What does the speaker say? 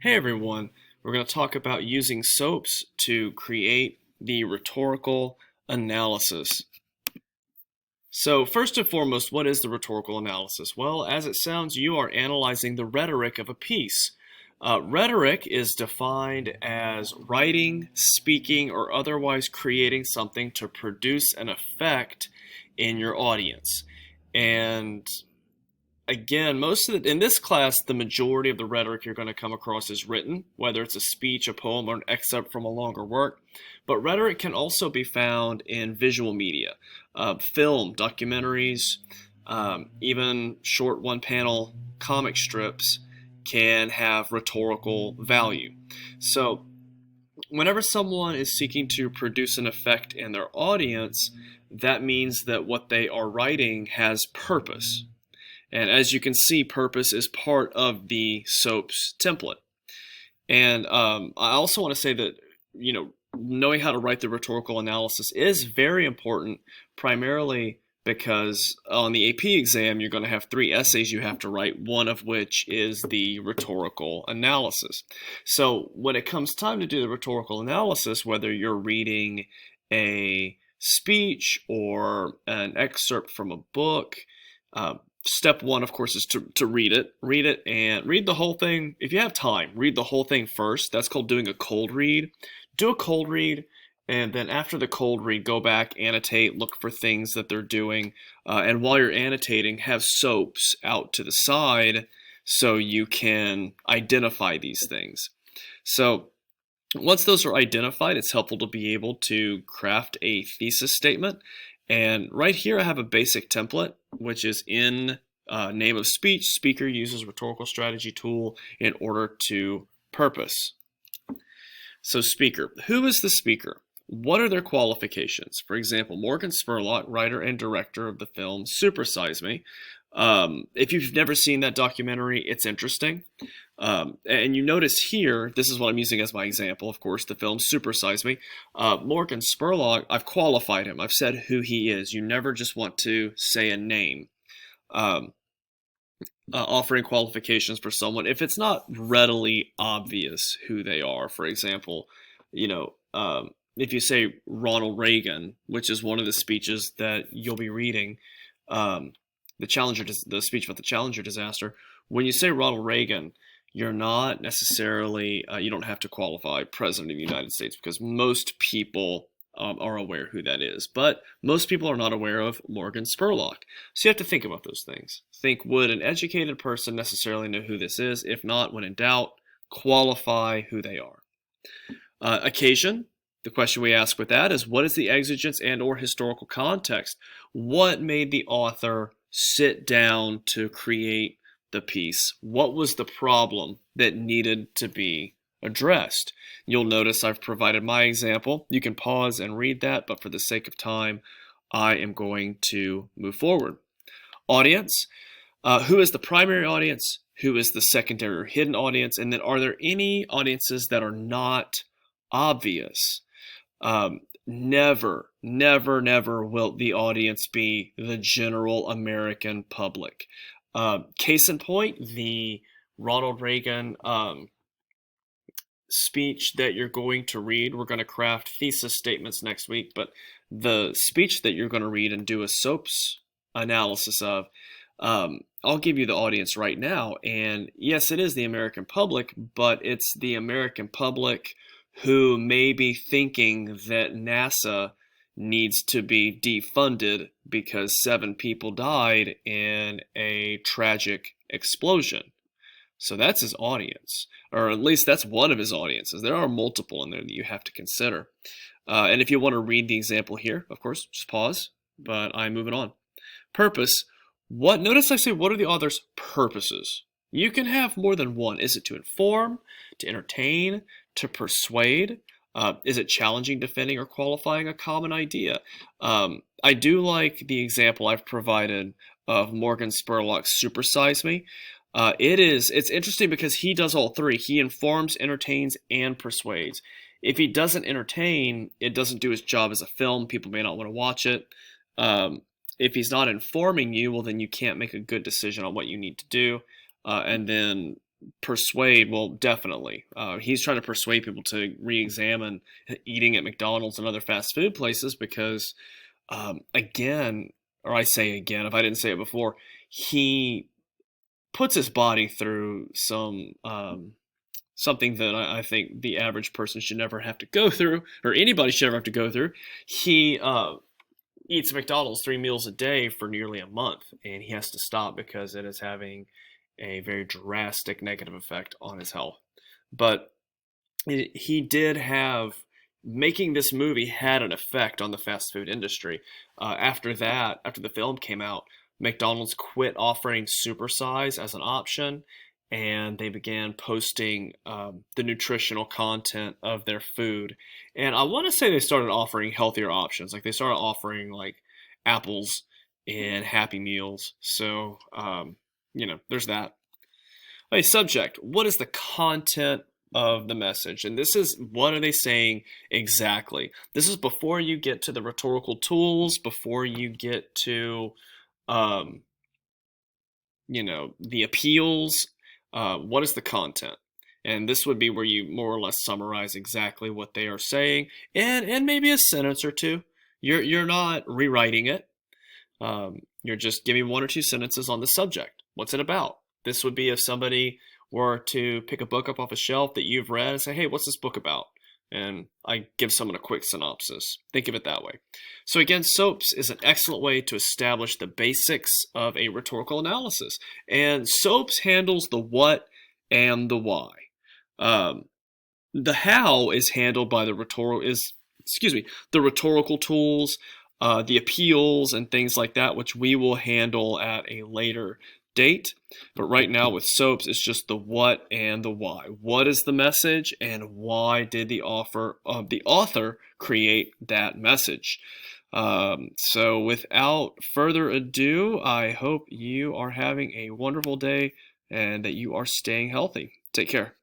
Hey everyone, we're going to talk about using SOAPS to create the rhetorical analysis. So first and foremost, what is the rhetorical analysis? Well, as it sounds, you are analyzing the rhetoric of a piece. Rhetoric is defined as writing, speaking, or otherwise creating something to produce an effect in your audience. And again, in this class, the majority of the rhetoric you're going to come across is written, whether it's a speech, a poem, or an excerpt from a longer work. But rhetoric can also be found in visual media, film, documentaries, even short one-panel comic strips can have rhetorical value. So whenever someone is seeking to produce an effect in their audience, that means that what they are writing has purpose. And as you can see, purpose is part of the SOAPS template. And I also want to say that, knowing how to write the rhetorical analysis is very important, primarily because on the AP exam, you're going to have 3 essays you have to write, one of which is the rhetorical analysis. So when it comes time to do the rhetorical analysis, whether you're reading a speech or an excerpt from a book, step one, of course, is to read it. Read it and read the whole thing. If you have time, read the whole thing first. That's called doing a cold read. Do a cold read, and then after the cold read, go back, annotate, look for things that they're doing. And while you're annotating, have SOAPs out to the side so you can identify these things. So once those are identified, it's helpful to be able to craft a thesis statement. And right here I have a basic template, which is in name of speech. Speaker uses rhetorical strategy tool in order to purpose. So speaker, who is the speaker? What are their qualifications? For example, Morgan Spurlock, writer and director of the film Super Size Me. If you've never seen that documentary, it's interesting. And you notice here, this is what I'm using as my example, of course, the film Super Size Me. Morgan Spurlock, I've qualified him. I've said who he is. You never just want to say a name. Offering qualifications for someone if it's not readily obvious who they are. For example, if you say Ronald Reagan, which is one of the speeches that you'll be reading, the speech about the Challenger disaster. When you say Ronald Reagan, you're not necessarily you don't have to qualify President of the United States because most people are aware who that is. But most people are not aware of Morgan Spurlock. So you have to think about those things. Think, would an educated person necessarily know who this is? If not, when in doubt, qualify who they are. Occasion. The question we ask with that is, what is the exigence and or historical context? What made the author sit down to create the piece? What was the problem that needed to be addressed? You'll notice I've provided my example. You can pause and read that, but for the sake of time, I am going to move forward. Audience. Who is the primary audience? Who is the secondary or hidden audience? And then are there any audiences that are not obvious? Never will the audience be the general American public. Case in point, the Ronald Reagan speech that you're going to read, we're going to craft thesis statements next week, but the speech that you're going to read and do a SOAPS analysis of, I'll give you the audience right now. And yes, it is the American public, but it's the American public who may be thinking that NASA needs to be defunded because 7 people died in a tragic explosion. So that's his audience, or at least that's one of his audiences. There are multiple in there that you have to consider. And if you want to read the example here, of course, just pause, but I'm moving on. Purpose. Notice I say, what are the author's purposes? You can have more than one. Is it to inform, to entertain, to persuade? Is it challenging, defending, or qualifying a common idea? I do like the example I've provided of Morgan Spurlock's Super Size Me. It's interesting because he does all 3. He informs, entertains, and persuades. If he doesn't entertain, it doesn't do his job as a film. People may not want to watch it. If he's not informing you, well, then you can't make a good decision on what you need to do. And then persuade, well, definitely. He's trying to persuade people to re-examine eating at McDonald's and other fast food places because, again, or I say again, if I didn't say it before, he puts his body through something that I think the average person should never have to go through, or anybody should never have to go through. He eats McDonald's 3 meals a day for nearly a month, and he has to stop because it is having a very drastic negative effect on his health. But he did have making this movie had an effect on the fast food industry. After that, after the film came out, McDonald's quit offering supersize as an option, and they began posting the nutritional content of their food. And I want to say they started offering healthier options, like they started offering like apples and Happy Meals. So there's that. Okay, subject. What is the content of the message? And this is, what are they saying exactly? This is before you get to the rhetorical tools, before you get to, um, the appeals. What is the content? And this would be where you more or less summarize exactly what they are saying, and maybe a sentence or two. You're not rewriting it. You're just giving 1 or 2 sentences on the subject. What's it about? This would be if somebody were to pick a book up off a shelf that you've read and say, hey, what's this book about? And I give someone a quick synopsis. Think of it that way. So again, SOAPS is an excellent way to establish the basics of a rhetorical analysis. And SOAPS handles the what and the why. The how is handled by the rhetorical tools, the appeals and things like that, which we will handle at a later date. But right now with SOAPS, it's just the what and the why. What is the message, and why did the author create that message? So without further ado, I hope you are having a wonderful day and that you are staying healthy. Take care.